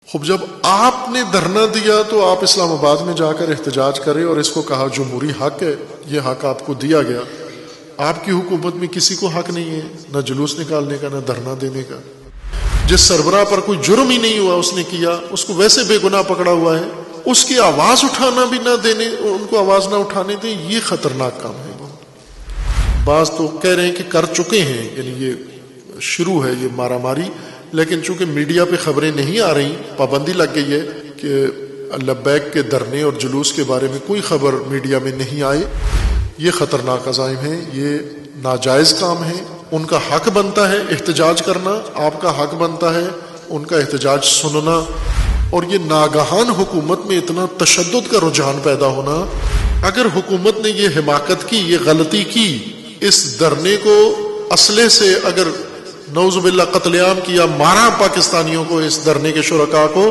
خوب جب آپ نے دھرنا دیا تو آپ اسلام آباد میں جا کر احتجاج کریں اور اس کو کہا جمہوری حق ہے، یہ حق آپ کو دیا گیا. آپ کی حکومت میں کسی کو حق نہیں ہے نہ جلوس نکالنے کا نہ دھرنا دینے کا. جس سربراہ پر کوئی جرم ہی نہیں ہوا اس نے کیا، اس کو ویسے بے گناہ پکڑا ہوا ہے، اس کی آواز اٹھانا بھی نہ دینے، ان کو آواز نہ اٹھانے دیں. یہ خطرناک کام ہے. بعض تو کہہ رہے ہیں کہ کر چکے ہیں، یعنی یہ شروع ہے یہ مارا ماری، لیکن چونکہ میڈیا پہ خبریں نہیں آ رہی، پابندی لگ گئی ہے کہ لبیک کے دھرنے اور جلوس کے بارے میں کوئی خبر میڈیا میں نہیں آئے. یہ خطرناک عزائم ہیں، یہ ناجائز کام ہے. ان کا حق بنتا ہے احتجاج کرنا، آپ کا حق بنتا ہے ان کا احتجاج سننا. اور یہ ناگہان حکومت میں اتنا تشدد کا رجحان پیدا ہونا، اگر حکومت نے یہ حماقت کی، یہ غلطی کی، اس دھرنے کو اسلحے سے اگر نعوذ باللہ قتل عام کیا، مارا پاکستانیوں کو، اس دھرنے کے شرکاء کو،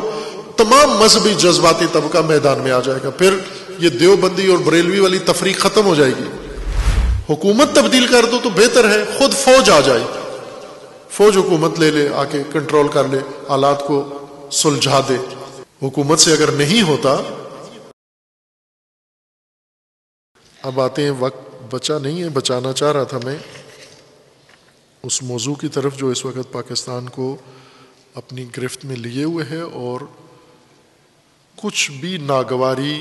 تمام مذہبی جذباتی طبقہ میدان میں آ جائے گا. پھر یہ دیوبندی اور بریلوی والی تفریق ختم ہو جائے گی. حکومت تبدیل کر دو تو بہتر ہے، خود فوج آ جائے، فوج حکومت لے لے، آ کے کنٹرول کر لے، حالات کو سلجھا دے. حکومت سے اگر نہیں ہوتا. اب آتے ہیں، وقت بچا نہیں ہے، بچانا چاہ رہا تھا میں اس موضوع کی طرف جو اس وقت پاکستان کو اپنی گرفت میں لیے ہوئے ہے اور کچھ بھی ناگواری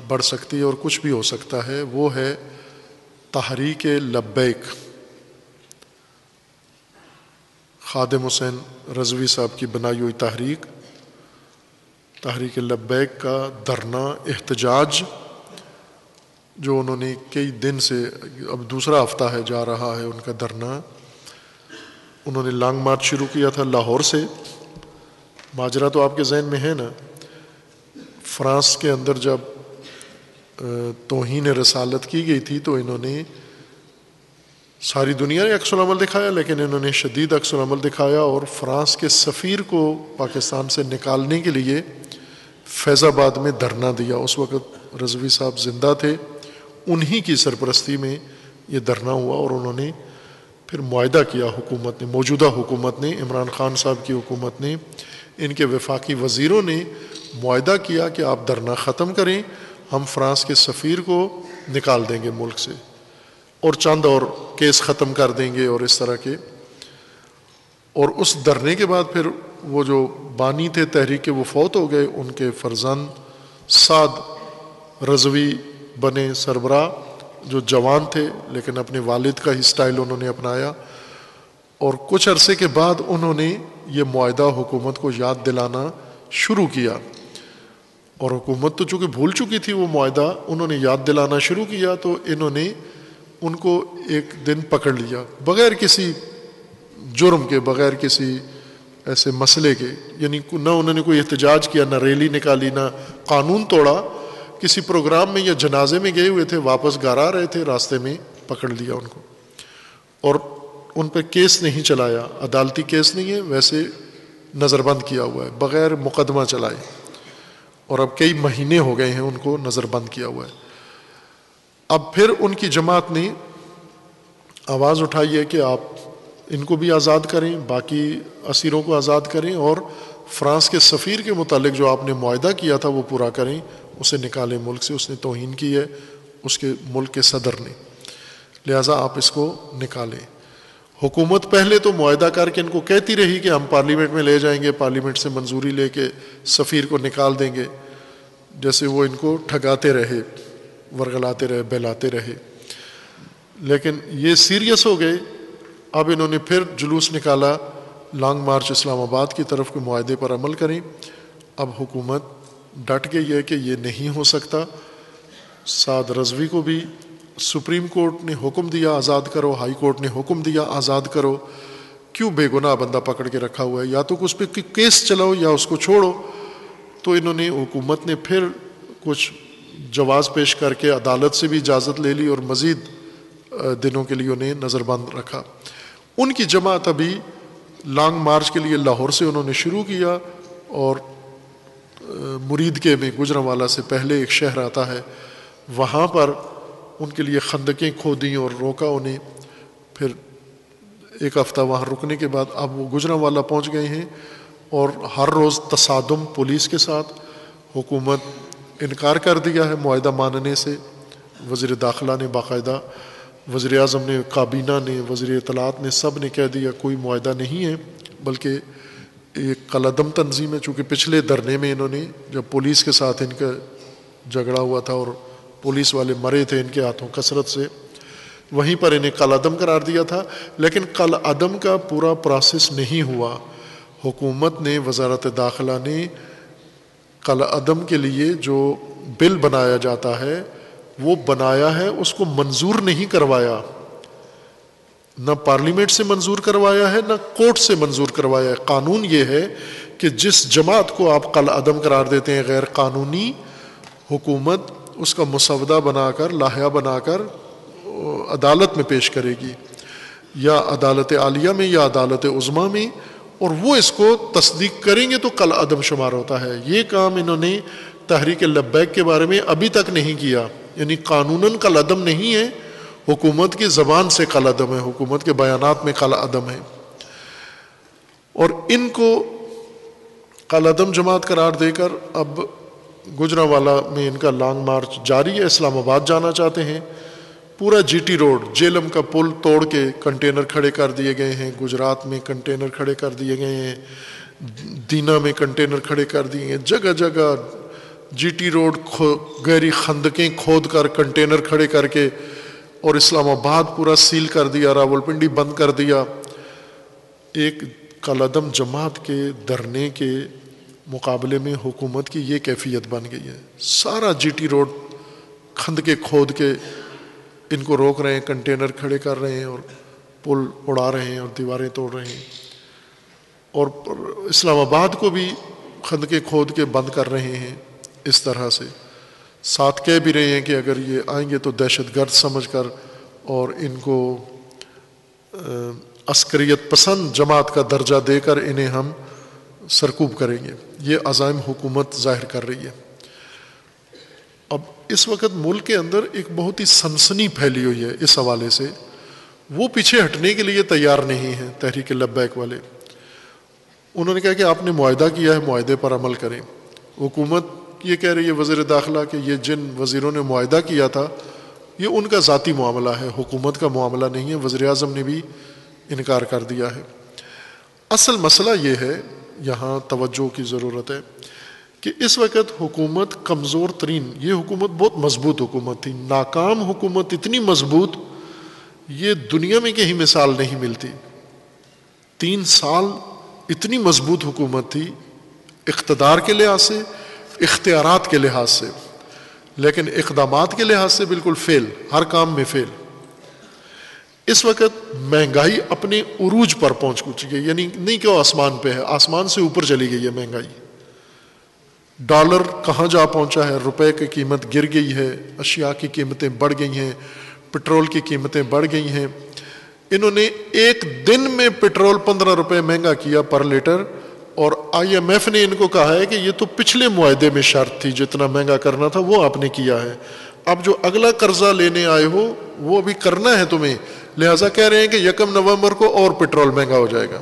بڑھ سکتی ہے اور کچھ بھی ہو سکتا ہے. وہ ہے تحریک لبیک. خادم حسین رضوی صاحب کی بنائی ہوئی تحریک لبیک کا دھرنا احتجاج جو انہوں نے کئی دن سے، اب دوسرا ہفتہ ہے جا رہا ہے ان کا دھرنا. انہوں نے لانگ مارچ شروع کیا تھا لاہور سے. ماجرا تو آپ کے ذہن میں ہے نا، فرانس کے اندر جب توہین رسالت کی گئی تھی تو انہوں نے ساری دنیا نے عکس العمل دکھایا، لیکن انہوں نے شدید عکس العمل دکھایا اور فرانس کے سفیر کو پاکستان سے نکالنے کے لیے فیض آباد میں دھرنا دیا. اس وقت رضوی صاحب زندہ تھے، انہی کی سرپرستی میں یہ دھرنا ہوا اور انہوں نے پھر معاہدہ کیا. حکومت نے، موجودہ حکومت نے، عمران خان صاحب کی حکومت نے، ان کے وفاقی وزیروں نے معاہدہ کیا کہ آپ دھرنا ختم کریں، ہم فرانس کے سفیر کو نکال دیں گے ملک سے اور چند اور کیس ختم کر دیں گے اور اس طرح کے. اور اس دھرنے کے بعد پھر وہ جو بانی تھے تحریک کے وہ فوت ہو گئے. ان کے فرزند سعد رضوی بنے سربراہ، جو جوان تھے لیکن اپنے والد کا ہی سٹائل انہوں نے اپنایا. اور کچھ عرصے کے بعد انہوں نے یہ معاہدہ حکومت کو یاد دلانا شروع کیا، اور حکومت تو چونکہ بھول چکی تھی وہ معاہدہ، انہوں نے یاد دلانا شروع کیا. تو انہوں نے ان کو ایک دن پکڑ لیا بغیر کسی جرم کے، بغیر کسی ایسے مسئلے کے، یعنی نہ انہوں نے کوئی احتجاج کیا، نہ ریلی نکالی، نہ قانون توڑا. کسی پروگرام میں یا جنازے میں گئے ہوئے تھے، واپس گھر آ رہے تھے، راستے میں پکڑ لیا ان کو اور ان پہ کیس نہیں چلایا، عدالتی کیس نہیں ہے، ویسے نظر بند کیا ہوا ہے بغیر مقدمہ چلائے. اور اب کئی مہینے ہو گئے ہیں ان کو نظر بند کیا ہوا ہے. اب پھر ان کی جماعت نے آواز اٹھائی ہے کہ آپ ان کو بھی آزاد کریں، باقی اسیروں کو آزاد کریں، اور فرانس کے سفیر کے متعلق جو آپ نے معاہدہ کیا تھا وہ پورا کریں، اسے نکالیں ملک سے. اس نے توہین کی ہے اس کے ملک کے صدر نے، لہٰذا آپ اس کو نکالیں. حکومت پہلے تو معاہدہ کر کے ان کو کہتی رہی کہ ہم پارلیمنٹ میں لے جائیں گے، پارلیمنٹ سے منظوری لے کے سفیر کو نکال دیں گے، جیسے وہ ان کو ٹھگاتے رہے، ورغلاتے رہے، بہلاتے رہے. لیکن یہ سیریس ہو گئے. اب انہوں نے پھر جلوس نکالا لانگ مارچ اسلام آباد کی طرف کہ معاہدے پر عمل کریں. اب حکومت ڈٹ گئی ہے کہ یہ نہیں ہو سکتا. سعد رضوی کو بھی سپریم کورٹ نے حکم دیا آزاد کرو، ہائی کورٹ نے حکم دیا آزاد کرو. کیوں بے گناہ بندہ پکڑ کے رکھا ہوا ہے؟ یا تو اس پہ کیس چلاؤ یا اس کو چھوڑو. تو انہوں نے، حکومت نے پھر کچھ جواز پیش کر کے عدالت سے بھی اجازت لے لی اور مزید دنوں کے لیے انہیں نظر بند رکھا. ان کی جماعت ابھی لانگ مارچ کے لیے لاہور سے انہوں نے شروع کیا، اور مرید کے میں گجرانوالہ سے پہلے ایک شہر آتا ہے، وہاں پر ان کے لیے خندقیں کھودیں اور روکا انہیں. پھر ایک ہفتہ وہاں رکنے کے بعد اب وہ گجرانوالہ پہنچ گئے ہیں اور ہر روز تصادم پولیس کے ساتھ. حکومت انکار کر دیا ہے معاہدہ ماننے سے. وزیر داخلہ نے باقاعدہ، وزیر اعظم نے، کابینہ نے، وزیر اطلاعات نے، سب نے کہہ دیا کوئی معاہدہ نہیں ہے، بلکہ ایک کالعدم تنظیم ہے. چونکہ پچھلے دھرنے میں انہوں نے جب پولیس کے ساتھ ان کا جھگڑا ہوا تھا اور پولیس والے مرے تھے ان کے ہاتھوں کثرت سے، وہیں پر انہیں کالعدم قرار دیا تھا. لیکن کالعدم کا پورا پروسیس نہیں ہوا. حکومت نے، وزارت داخلہ نے کالعدم کے لیے جو بل بنایا جاتا ہے وہ بنایا ہے، اس کو منظور نہیں کروایا. نہ پارلیمنٹ سے منظور کروایا ہے، نہ کورٹ سے منظور کروایا ہے. قانون یہ ہے کہ جس جماعت کو آپ کالعدم قرار دیتے ہیں غیر قانونی، حکومت اس کا مسودہ بنا کر، لائحہ بنا کر عدالت میں پیش کرے گی، یا عدالت عالیہ میں یا عدالت عظمیٰ میں، اور وہ اس کو تصدیق کریں گے تو کالعدم شمار ہوتا ہے. یہ کام انہوں نے تحریک لبیک کے بارے میں ابھی تک نہیں کیا. یعنی قانوناً کالعدم نہیں ہے، حکومت کی زبان سے کالعدم ہے، حکومت کے بیانات میں کالعدم ہے. اور ان کو کالعدم جماعت قرار دے کر اب گجرانوالہ میں ان کا لانگ مارچ جاری ہے. اسلام آباد جانا چاہتے ہیں. پورا جی ٹی روڈ، جیلم کا پل توڑ کے کنٹینر کھڑے کر دیے گئے ہیں. گجرات میں کنٹینر کھڑے کر دیے گئے ہیں، دینا میں کنٹینر کھڑے کر دیے ہیں. جگہ جگہ جی ٹی روڈ گہری خندقیں کھود کر کنٹینر کھڑے کر کے، اور اسلام آباد پورا سیل کر دیا، راولپنڈی بند کر دیا. ایک کالعدم جماعت کے دھرنے کے مقابلے میں حکومت کی یہ کیفیت بن گئی ہے. سارا جی ٹی روڈ خندقیں کھود کے ان کو روک رہے ہیں، کنٹینر کھڑے کر رہے ہیں اور پل اڑا رہے ہیں اور دیواریں توڑ رہے ہیں. اور اسلام آباد کو بھی خندقیں کھود کے بند کر رہے ہیں. اس طرح سے ساتھ کہہ بھی رہے ہیں کہ اگر یہ آئیں گے تو دہشت گرد سمجھ کر اور ان کو عسکریت پسند جماعت کا درجہ دے کر انہیں ہم سرکوب کریں گے. یہ عزائم حکومت ظاہر کر رہی ہے. اب اس وقت ملک کے اندر ایک بہت ہی سنسنی پھیلی ہوئی ہے اس حوالے سے. وہ پیچھے ہٹنے کے لیے تیار نہیں ہیں تحریک لبیک والے. انہوں نے کہا کہ آپ نے معاہدہ کیا ہے، معاہدے پر عمل کریں. حکومت یہ کہہ رہی ہے، وزیر داخلہ، کہ یہ جن وزیروں نے معاہدہ کیا تھا یہ ان کا ذاتی معاملہ ہے، حکومت کا معاملہ نہیں ہے. وزیر اعظم نے بھی انکار کر دیا ہے. اصل مسئلہ یہ ہے، یہاں توجہ کی ضرورت ہے کہ اس وقت حکومت کمزور ترین، یہ حکومت بہت مضبوط حکومت تھی. ناکام حکومت اتنی مضبوط یہ دنیا میں کہیں مثال نہیں ملتی. 3 سال اتنی مضبوط حکومت تھی اقتدار کے لحاظ سے، اختیارات کے لحاظ سے، لیکن اقدامات کے لحاظ سے بالکل فیل، ہر کام میں فیل. اس وقت مہنگائی اپنے عروج پر پہنچ چکی ہے. یعنی نہیں کہ وہ آسمان پہ ہے، آسمان سے اوپر چلی گئی ہے مہنگائی. ڈالر کہاں جا پہنچا ہے، روپے کی قیمت گر گئی ہے، اشیاء کی قیمتیں بڑھ گئی ہیں، پٹرول کی قیمتیں بڑھ گئی ہیں. انہوں نے ایک دن میں پٹرول 15 روپے مہنگا کیا پر لیٹر، اور آئی ایم ایف نے ان کو کہا ہے کہ یہ تو پچھلے معاہدے میں شرط تھی، جتنا مہنگا کرنا تھا وہ آپ نے کیا ہے، اب جو اگلا قرضہ لینے آئے ہو وہ ابھی کرنا ہے تمہیں. لہٰذا کہہ رہے ہیں کہ 1 نومبر کو اور پٹرول مہنگا ہو جائے گا.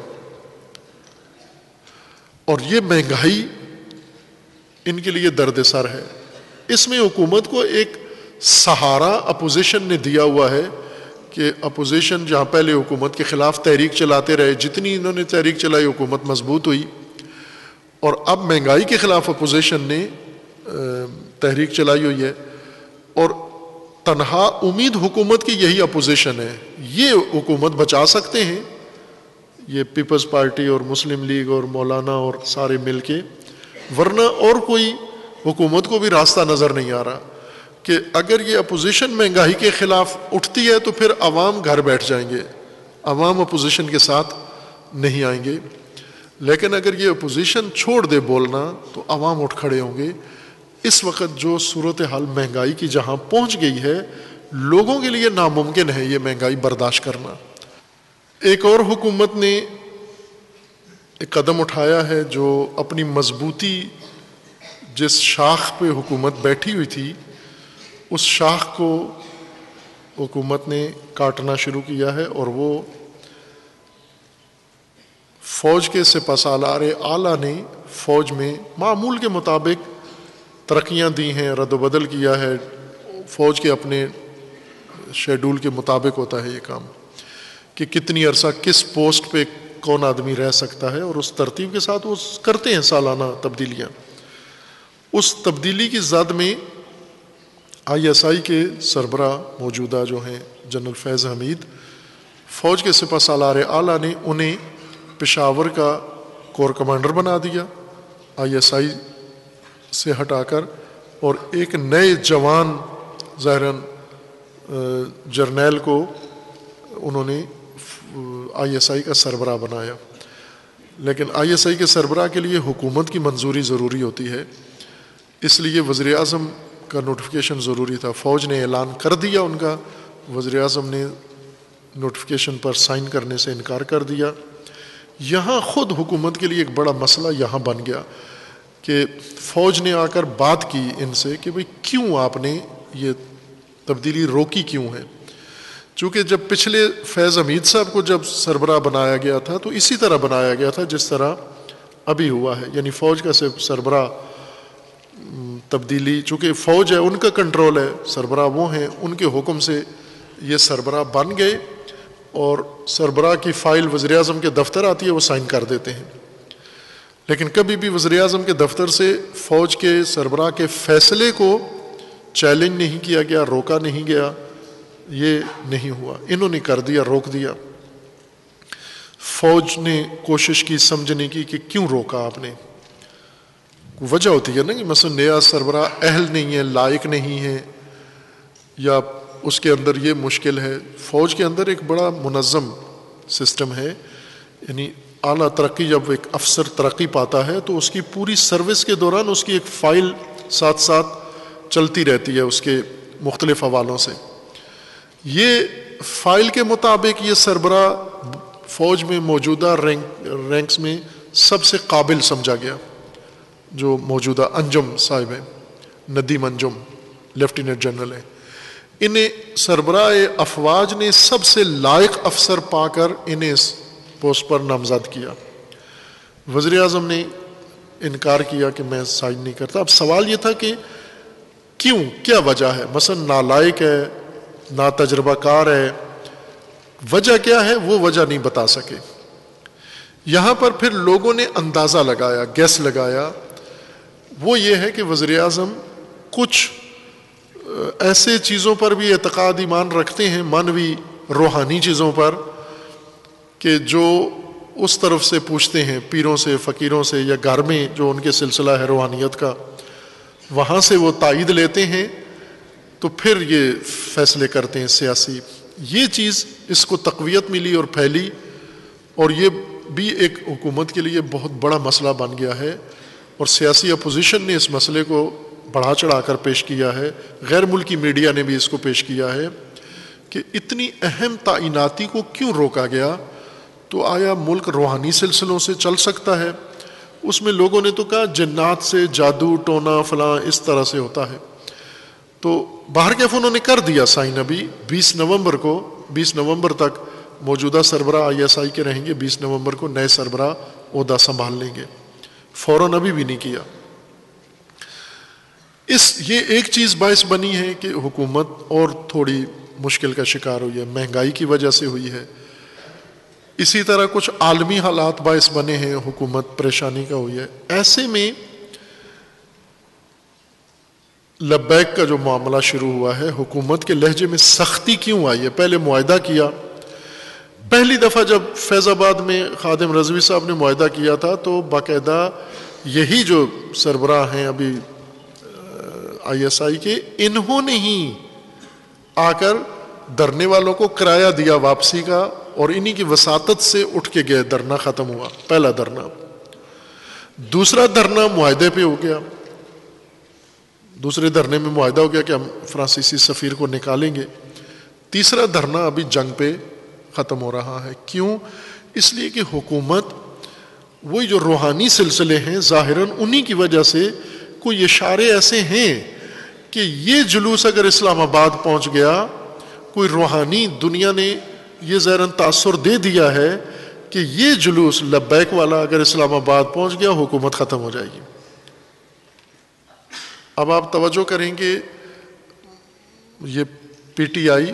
اور یہ مہنگائی ان کے لیے درد سر ہے. اس میں حکومت کو ایک سہارا اپوزیشن نے دیا ہوا ہے کہ اپوزیشن جہاں پہلے حکومت کے خلاف تحریک چلاتے رہے، جتنی انہوں نے تحریک چلائی حکومت مضبوط ہوئی، اور اب مہنگائی کے خلاف اپوزیشن نے تحریک چلائی ہوئی ہے. اور تنہا امید حکومت کی یہی اپوزیشن ہے. یہ حکومت بچا سکتے ہیں یہ پیپلز پارٹی اور مسلم لیگ اور مولانا اور سارے مل کے، ورنہ اور کوئی حکومت کو بھی راستہ نظر نہیں آ رہا. کہ اگر یہ اپوزیشن مہنگائی کے خلاف اٹھتی ہے تو پھر عوام گھر بیٹھ جائیں گے، عوام اپوزیشن کے ساتھ نہیں آئیں گے. لیکن اگر یہ اپوزیشن چھوڑ دے بولنا تو عوام اٹھ کھڑے ہوں گے. اس وقت جو صورتحال مہنگائی کی جہاں پہنچ گئی ہے، لوگوں کے لیے ناممکن ہے یہ مہنگائی برداشت کرنا. ایک اور حکومت نے ایک قدم اٹھایا ہے جو اپنی مضبوطی، جس شاخ پہ حکومت بیٹھی ہوئی تھی اس شاخ کو حکومت نے کاٹنا شروع کیا ہے، اور وہ فوج کے سپہ سالار اعلیٰ نے فوج میں معمول کے مطابق ترقیاں دی ہیں، رد و بدل کیا ہے، فوج کے اپنے شیڈول کے مطابق ہوتا ہے یہ کام کہ کتنی عرصہ کس پوسٹ پہ کون آدمی رہ سکتا ہے، اور اس ترتیب کے ساتھ وہ کرتے ہیں سالانہ تبدیلیاں۔ اس تبدیلی کی زد میں آئی ایس آئی کے سربراہ موجودہ جو ہیں جنرل فیض حمید، فوج کے سپہ سالار اعلیٰ نے انہیں پشاور کا کور کمانڈر بنا دیا آئی ایس آئی سے ہٹا کر، اور ایک نئے جوان ظاہراً جرنیل کو انہوں نے آئی ایس آئی کا سربراہ بنایا۔ لیکن آئی ایس آئی کے سربراہ کے لیے حکومت کی منظوری ضروری ہوتی ہے، اس لیے وزیر اعظم کا نوٹیفیکیشن ضروری تھا۔ فوج نے اعلان کر دیا ان کا، وزیر اعظم نے نوٹیفیکیشن پر سائن کرنے سے انکار کر دیا۔ یہاں خود حکومت کے لیے ایک بڑا مسئلہ یہاں بن گیا کہ فوج نے آ کر بات کی ان سے کہ بھئی کیوں آپ نے یہ تبدیلی روکی کیوں ہے؟ چونکہ جب پچھلے فیض حمید صاحب کو جب سربراہ بنایا گیا تھا تو اسی طرح بنایا گیا تھا جس طرح ابھی ہوا ہے، یعنی فوج کا سربراہ تبدیلی، چونکہ فوج ہے ان کا کنٹرول ہے، سربراہ وہ ہیں، ان کے حکم سے یہ سربراہ بن گئے، اور سربراہ کی فائل وزیر اعظم کے دفتر آتی ہے، وہ سائن کر دیتے ہیں۔ لیکن کبھی بھی وزیر اعظم کے دفتر سے فوج کے سربراہ کے فیصلے کو چیلنج نہیں کیا گیا، روکا نہیں گیا، یہ نہیں ہوا، انہوں نے کر دیا، روک دیا۔ فوج نے کوشش کی سمجھنے کی کہ کیوں روکا آپ نے، وجہ ہوتی ہے نا کہ مثلا نیا سربراہ اہل نہیں ہے، لائق نہیں ہے، یا اس کے اندر یہ مشکل ہے۔ فوج کے اندر ایک بڑا منظم سسٹم ہے، یعنی اعلیٰ ترقی جب ایک افسر ترقی پاتا ہے تو اس کی پوری سروس کے دوران اس کی ایک فائل ساتھ ساتھ چلتی رہتی ہے اس کے مختلف حوالوں سے۔ یہ فائل کے مطابق یہ سربراہ فوج میں موجودہ رینکس میں سب سے قابل سمجھا گیا، جو موجودہ انجم صاحب ہیں، ندیم انجم لیفٹیننٹ جنرل ہیں، انہیں سربراہ افواج نے سب سے لائق افسر پا کر انہیں اس پوسٹ پر نامزد کیا۔ وزیر اعظم نے انکار کیا کہ میں سائن نہیں کرتا۔ اب سوال یہ تھا کہ کیوں، کیا وجہ ہے؟ مثلا نالائق ہے، نا تجربہ کار ہے، وجہ کیا ہے؟ وہ وجہ نہیں بتا سکے۔ یہاں پر پھر لوگوں نے اندازہ لگایا، گیس لگایا، وہ یہ ہے کہ وزیر اعظم کچھ ایسے چیزوں پر بھی اعتقاد ایمان رکھتے ہیں، معنوی روحانی چیزوں پر، کہ جو اس طرف سے پوچھتے ہیں پیروں سے، فقیروں سے، یا گھر میں جو ان کے سلسلہ ہے روحانیت کا، وہاں سے وہ تائید لیتے ہیں تو پھر یہ فیصلے کرتے ہیں سیاسی۔ یہ چیز اس کو تقویت ملی اور پھیلی، اور یہ بھی ایک حکومت کے لیے بہت بڑا مسئلہ بن گیا ہے، اور سیاسی اپوزیشن نے اس مسئلے کو بڑھا چڑھا کر پیش کیا ہے، غیر ملکی میڈیا نے بھی اس کو پیش کیا ہے کہ اتنی اہم تعیناتی کو کیوں روکا گیا؟ تو آیا ملک روحانی سلسلوں سے چل سکتا ہے؟ اس میں لوگوں نے تو کہا جنات سے، جادو ٹونا فلاں اس طرح سے ہوتا ہے۔ تو باہر کیف انہوں نے کر دیا سائن، ابھی 20 نومبر تک موجودہ سربراہ آئی ایس آئی کے رہیں گے، 20 نومبر کو نئے سربراہ عہدہ سنبھال لیں گے، فوراً ابھی بھی نہیں کیا۔ یہ ایک چیز باعث بنی ہے کہ حکومت اور تھوڑی مشکل کا شکار ہوئی ہے، مہنگائی کی وجہ سے ہوئی ہے۔ اسی طرح کچھ عالمی حالات باعث بنے ہیں، حکومت پریشانی کا ہوئی ہے۔ ایسے میں لبیک کا جو معاملہ شروع ہوا ہے، حکومت کے لہجے میں سختی کیوں آئی ہے؟ پہلے معاہدہ کیا، پہلی دفعہ جب فیض آباد میں خادم رضوی صاحب نے معاہدہ کیا تھا تو باقاعدہ یہی جو سربراہ ہیں ابھی آئی ایس آئی کے، انہوں نے ہی آ کر دھرنے والوں کو کرایہ دیا واپسی کا، اور انہی کی وساطت سے اٹھ کے گئے، دھرنا ختم ہوا، پہلا دھرنا۔ دوسرا دھرنا معاہدے پہ ہو گیا، دوسرے دھرنے میں معاہدہ ہو گیا کہ ہم فرانسیسی سفیر کو نکالیں گے۔ تیسرا دھرنا ابھی جنگ پہ ختم ہو رہا ہے۔ کیوں؟ اس لیے کہ حکومت وہی جو روحانی سلسلے ہیں ظاہراً انہی کی وجہ سے کوئی اشارے ایسے ہیں کہ یہ جلوس اگر اسلام آباد پہنچ گیا، کوئی روحانی دنیا نے یہ ظاہراً تاثر دے دیا ہے کہ یہ جلوس لبیک والا اگر اسلام آباد پہنچ گیا حکومت ختم ہو جائے گی۔ اب آپ توجہ کریں گے، یہ P T I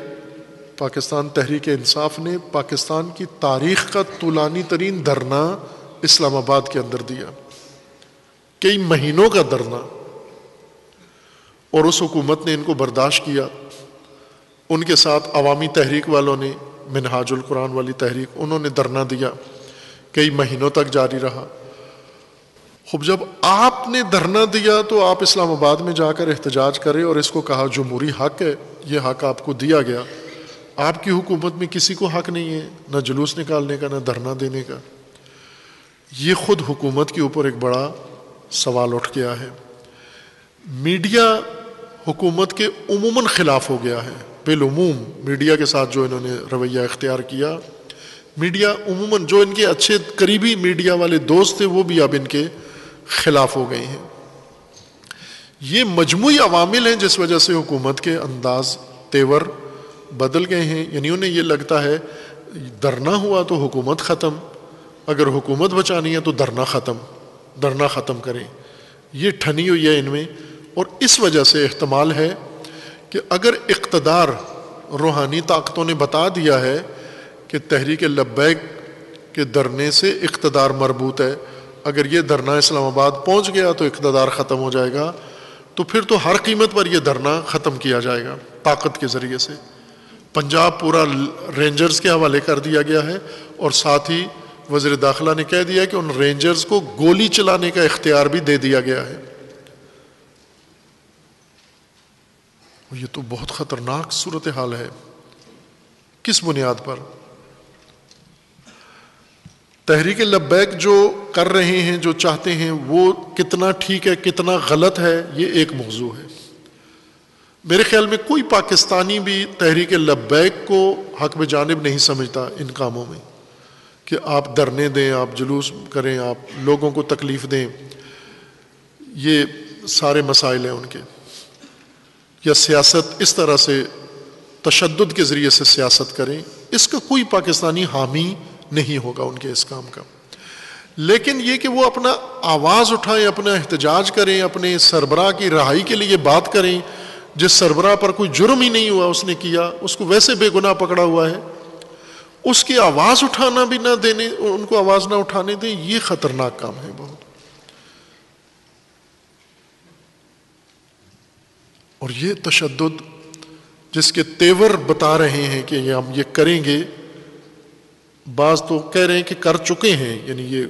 Pakistan Tehreek Insaf نے پاکستان کی تاریخ کا طولانی ترین دھرنا اسلام آباد کے اندر دیا، کئی مہینوں کا دھرنا، اور اس حکومت نے ان کو برداشت کیا۔ ان کے ساتھ عوامی تحریک والوں نے، منہاج القرآن والی تحریک، انہوں نے دھرنا دیا، کئی مہینوں تک جاری رہا۔ خب جب آپ نے دھرنا دیا تو آپ اسلام آباد میں جا کر احتجاج کرے اور اس کو کہا جمہوری حق ہے، یہ حق آپ کو دیا گیا۔ آپ کی حکومت میں کسی کو حق نہیں ہے نہ جلوس نکالنے کا نہ دھرنا دینے کا۔ یہ خود حکومت کے اوپر ایک بڑا سوال اٹھ گیا ہے۔ میڈیا حکومت کے عموماً خلاف ہو گیا ہے، بالعموم میڈیا کے ساتھ جو انہوں نے رویہ اختیار کیا، میڈیا عموماً جو ان کے اچھے قریبی میڈیا والے دوست تھے وہ بھی اب ان کے خلاف ہو گئے ہیں۔ یہ مجموعی عوامل ہیں جس وجہ سے حکومت کے انداز تیور بدل گئے ہیں۔ یعنی انہیں یہ لگتا ہے دھرنا ہوا تو حکومت ختم، اگر حکومت بچانی ہے تو دھرنا ختم کریں، یہ ٹھنی ہوئی ہے ان میں۔ اور اس وجہ سے احتمال ہے کہ اگر اقتدار روحانی طاقتوں نے بتا دیا ہے کہ تحریک لبیک کے دھرنے سے اقتدار مربوط ہے، اگر یہ دھرنا اسلام آباد پہنچ گیا تو اقتدار ختم ہو جائے گا، تو پھر تو ہر قیمت پر یہ دھرنا ختم کیا جائے گا طاقت کے ذریعے سے۔ پنجاب پورا رینجرز کے حوالے کر دیا گیا ہے، اور ساتھ ہی وزیر داخلہ نے کہہ دیا کہ ان رینجرز کو گولی چلانے کا اختیار بھی دے دیا گیا ہے۔ یہ تو بہت خطرناک صورتحال ہے۔ کس بنیاد پر؟ تحریک لبیک جو کر رہے ہیں، جو چاہتے ہیں، وہ کتنا ٹھیک ہے کتنا غلط ہے، یہ ایک موضوع ہے۔ میرے خیال میں کوئی پاکستانی بھی تحریک لبیک کو حق بجانب نہیں سمجھتا ان کاموں میں، کہ آپ دھرنے دیں، آپ جلوس کریں، آپ لوگوں کو تکلیف دیں، یہ سارے مسائل ہیں ان کے، یا سیاست اس طرح سے تشدد کے ذریعے سے سیاست کریں، اس کا کوئی پاکستانی حامی نہیں ہوگا ان کے اس کام کا۔ لیکن یہ کہ وہ اپنا آواز اٹھائیں، اپنا احتجاج کریں، اپنے سربراہ کی رہائی کے لیے بات کریں، جس سربراہ پر کوئی جرم ہی نہیں ہوا اس نے کیا، اس کو ویسے بے گناہ پکڑا ہوا ہے، اس کی آواز اٹھانا بھی نہ دینے، ان کو آواز نہ اٹھانے دیں، یہ خطرناک کام ہے بہت۔ اور یہ تشدد جس کے تیور بتا رہے ہیں کہ ہم یہ کریں گے، بعض تو کہہ رہے ہیں کہ کر چکے ہیں، یعنی یہ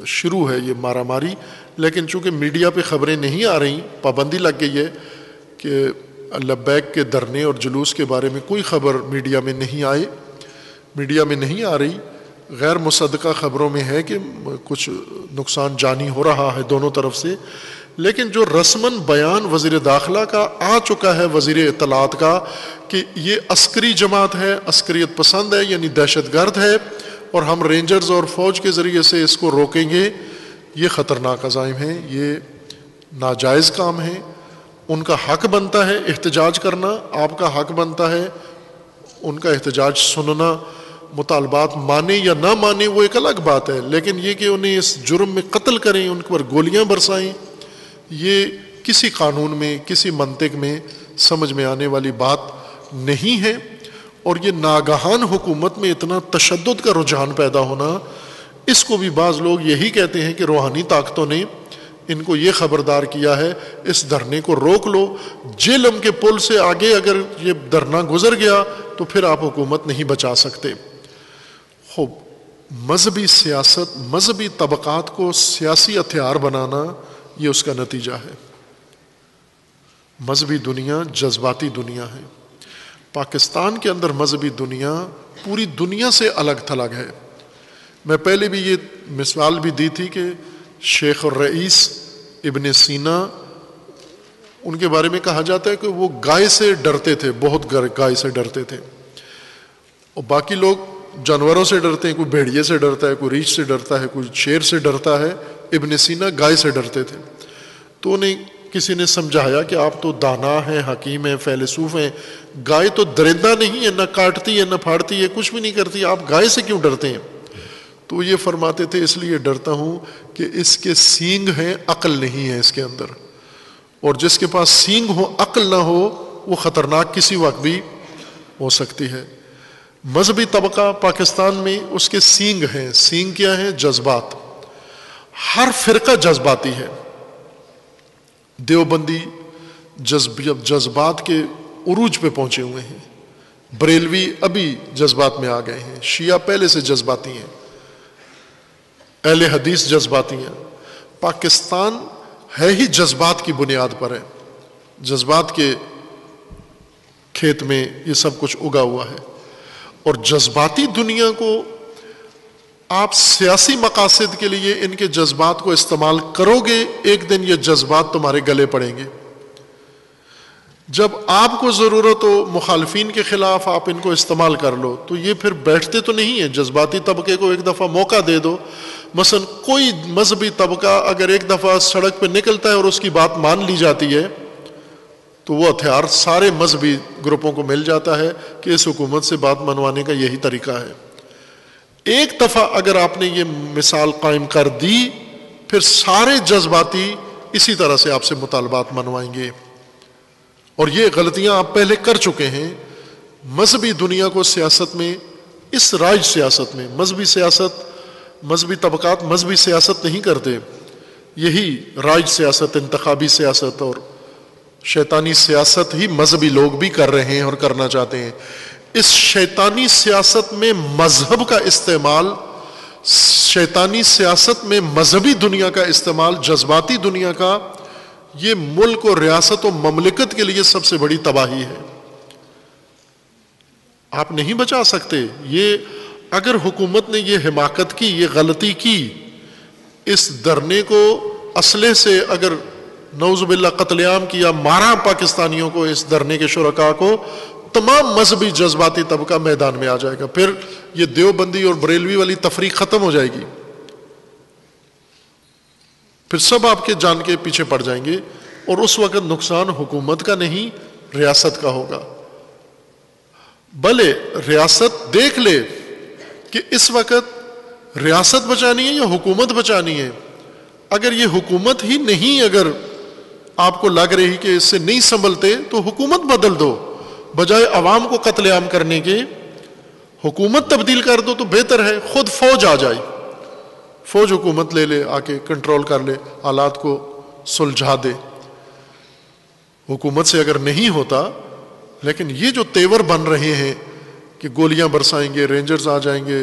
شروع ہے یہ مارا ماری، لیکن چونکہ میڈیا پہ خبریں نہیں آ رہی، پابندی لگ گئی ہے کہ لبیک کے دھرنے اور جلوس کے بارے میں کوئی خبر میڈیا میں نہیں آ رہی، غیر مصدقہ خبروں میں ہے کہ کچھ نقصان جانی ہو رہا ہے دونوں طرف سے، لیکن جو رسماً بیان وزیر داخلہ کا آ چکا ہے، وزیر اطلاعات کا، کہ یہ عسکری جماعت ہے، عسکریت پسند ہے، یعنی دہشت گرد ہے، اور ہم رینجرز اور فوج کے ذریعے سے اس کو روکیں گے، یہ خطرناک عزائم ہیں، یہ ناجائز کام ہے۔ ان کا حق بنتا ہے احتجاج کرنا، آپ کا حق بنتا ہے ان کا احتجاج سننا، مطالبات مانے یا نہ مانے وہ ایک الگ بات ہے، لیکن یہ کہ انہیں اس جرم میں قتل کریں، ان پر گولیاں برسائیں، یہ کسی قانون میں، کسی منطق میں سمجھ میں آنے والی بات نہیں ہے۔ اور یہ ناگہان حکومت میں اتنا تشدد کا رجحان پیدا ہونا، اس کو بھی بعض لوگ یہی کہتے ہیں کہ روحانی طاقتوں نے ان کو یہ خبردار کیا ہے اس دھرنے کو روک لو، جہلم کے پل سے آگے اگر یہ دھرنا گزر گیا تو پھر آپ حکومت نہیں بچا سکتے۔ خوب مذہبی سیاست، مذہبی طبقات کو سیاسی ہتھیار بنانا، یہ اس کا نتیجہ ہے۔ مذہبی دنیا جذباتی دنیا ہے، پاکستان کے اندر مذہبی دنیا پوری دنیا سے الگ تھلگ ہے۔ میں پہلے بھی یہ مثال بھی دی تھی کہ شیخ الرئیس ابن سینا، ان کے بارے میں کہا جاتا ہے کہ وہ گائے سے ڈرتے تھے، بہت گائے سے ڈرتے تھے، اور باقی لوگ جانوروں سے ڈرتے ہیں، کوئی بھیڑیے سے ڈرتا ہے، کوئی ریچھ سے ڈرتا ہے، کوئی شیر سے ڈرتا ہے، ابن سینا گائے سے ڈرتے تھے۔ تو انہیں کسی نے سمجھایا کہ آپ تو دانا ہیں، حکیم ہیں، فیلسوف ہیں، گائے تو درندہ نہیں ہے، نہ کاٹتی ہے نہ پھاڑتی ہے، کچھ بھی نہیں کرتی، آپ گائے سے کیوں ڈرتے ہیں؟ تو یہ فرماتے تھے اس لیے ڈرتا ہوں کہ اس کے سینگ ہیں، عقل نہیں ہے اس کے اندر، اور جس کے پاس سینگ ہو عقل نہ ہو وہ خطرناک کسی وقت بھی ہو سکتی ہے۔ مذہبی طبقہ پاکستان میں اس کے سینگ ہیں۔ سینگ کیا ہے؟ جذبات۔ ہر فرقہ جذباتی ہے۔ دیوبندی جذبات کے عروج پہ پہنچے ہوئے ہیں، بریلوی ابھی جذبات میں آ گئے ہیں، شیعہ پہلے سے جذباتی ہیں، اہل حدیث جذباتی ہیں۔ پاکستان ہے ہی جذبات کی بنیاد پر ہے، جذبات کے کھیت میں یہ سب کچھ اگا ہوا ہے، اور جذباتی دنیا کو آپ سیاسی مقاصد کے لیے ان کے جذبات کو استعمال کرو گے، ایک دن یہ جذبات تمہارے گلے پڑیں گے۔ جب آپ کو ضرورت ہو مخالفین کے خلاف آپ ان کو استعمال کر لو تو یہ پھر بیٹھتے تو نہیں ہیں۔ جذباتی طبقے کو ایک دفعہ موقع دے دو، مثلا کوئی مذہبی طبقہ اگر ایک دفعہ سڑک پہ نکلتا ہے اور اس کی بات مان لی جاتی ہے تو وہ ہتھیار سارے مذہبی گروپوں کو مل جاتا ہے کہ اس حکومت سے بات منوانے کا یہی طریقہ ہے۔ ایک دفعہ اگر آپ نے یہ مثال قائم کر دی پھر سارے جذباتی اسی طرح سے آپ سے مطالبات منوائیں گے، اور یہ غلطیاں آپ پہلے کر چکے ہیں۔ مذہبی دنیا کو سیاست میں، اس رائج سیاست میں، مذہبی سیاست، مذہبی طبقات مذہبی سیاست نہیں کرتے، یہی رائج سیاست، انتخابی سیاست اور شیطانی سیاست ہی مذہبی لوگ بھی کر رہے ہیں اور کرنا چاہتے ہیں۔ اس شیطانی سیاست میں مذہب کا استعمال، شیطانی سیاست میں مذہبی دنیا کا استعمال، جذباتی دنیا کا، یہ ملک اور ریاست و مملکت کے لیے سب سے بڑی تباہی ہے۔ آپ نہیں بچا سکتے یہ۔ اگر حکومت نے یہ حماقت کی، یہ غلطی کی، اس دھرنے کو اسلحے سے اگر نعوذ باللہ قتل عام کیا، مارا پاکستانیوں کو، اس دھرنے کے شرکاء کو، تمام مذہبی جذباتی طبقہ میدان میں آ جائے گا، پھر یہ دیوبندی اور بریلوی والی تفریق ختم ہو جائے گی، پھر سب آپ کے جان کے پیچھے پڑ جائیں گے، اور اس وقت نقصان حکومت کا نہیں ریاست کا ہوگا۔ بھلے ریاست دیکھ لے کہ اس وقت ریاست بچانی ہے یا حکومت بچانی ہے۔ اگر یہ حکومت ہی نہیں، اگر آپ کو لگ رہی کہ اس سے نہیں سنبھلتے تو حکومت بدل دو، بجائے عوام کو قتل عام کرنے کے حکومت تبدیل کر دو تو بہتر ہے۔ خود فوج آ جائے، فوج حکومت لے لے، آ کے کنٹرول کر لے، حالات کو سلجھا دے۔ حکومت سے اگر نہیں ہوتا، لیکن یہ جو تیور بن رہے ہیں کہ گولیاں برسائیں گے، رینجرز آ جائیں گے،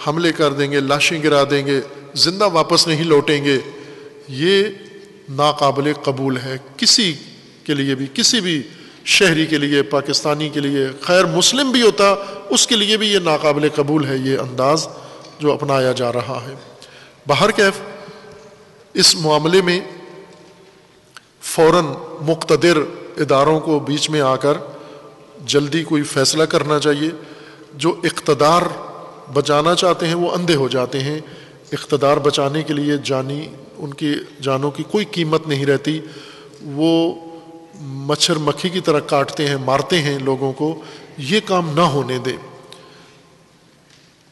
حملے کر دیں گے، لاشیں گرا دیں گے، زندہ واپس نہیں لوٹیں گے، یہ ناقابل قبول ہے کسی کے لیے بھی، کسی بھی شہری کے لیے، پاکستانی کے لیے، خیر مسلم بھی ہوتا اس کے لیے بھی یہ ناقابل قبول ہے، یہ انداز جو اپنایا جا رہا ہے۔ بہرکیف اس معاملے میں فوراً مقتدر اداروں کو بیچ میں آ کر جلدی کوئی فیصلہ کرنا چاہیے۔ جو اقتدار بچانا چاہتے ہیں وہ اندھے ہو جاتے ہیں، اقتدار بچانے کے لیے ان کی جانوں کی کوئی قیمت نہیں رہتی، وہ مچھر مکھی کی طرح کاٹتے ہیں، مارتے ہیں لوگوں کو۔ یہ کام نہ ہونے دیں۔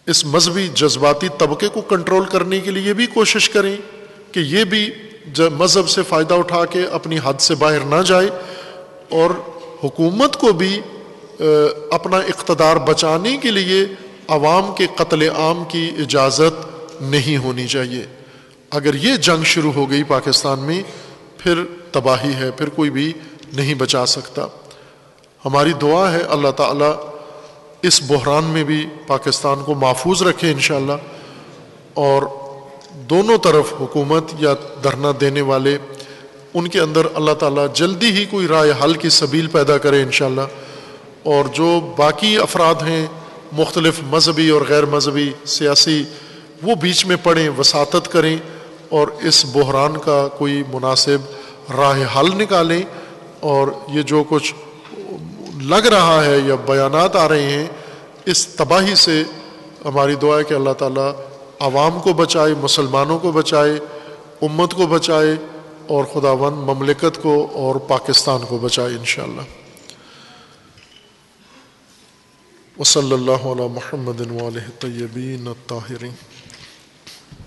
اس مذہبی جذباتی طبقے کو کنٹرول کرنے کے لیے بھی کوشش کریں کہ یہ بھی مذہب سے فائدہ اٹھا کے اپنی حد سے باہر نہ جائے، اور حکومت کو بھی اپنا اقتدار بچانے کے لیے عوام کے قتل عام کی اجازت نہیں ہونی چاہیے۔ اگر یہ جنگ شروع ہو گئی پاکستان میں پھر تباہی ہے، پھر کوئی بھی نہیں بچا سکتا۔ ہماری دعا ہے اللہ تعالیٰ اس بحران میں بھی پاکستان کو محفوظ رکھے انشاءاللہ، اور دونوں طرف حکومت یا دھرنا دینے والے ان کے اندر اللہ تعالیٰ جلدی ہی کوئی رائے حل کی سبیل پیدا کرے انشاءاللہ، اور جو باقی افراد ہیں مختلف مذہبی اور غیر مذہبی سیاسی، وہ بیچ میں پڑیں، وساطت کریں اور اس بحران کا کوئی مناسب راہ حل نکالیں۔ اور یہ جو کچھ لگ رہا ہے یا بیانات آ رہے ہیں، اس تباہی سے ہماری دعا ہے کہ اللہ تعالیٰ عوام کو بچائے، مسلمانوں کو بچائے، امت کو بچائے، اور خداوند مملکت کو اور پاکستان کو بچائے انشاءاللہ۔ وصلی اللہ علی محمد وآلہ الطیبین الطاہرین۔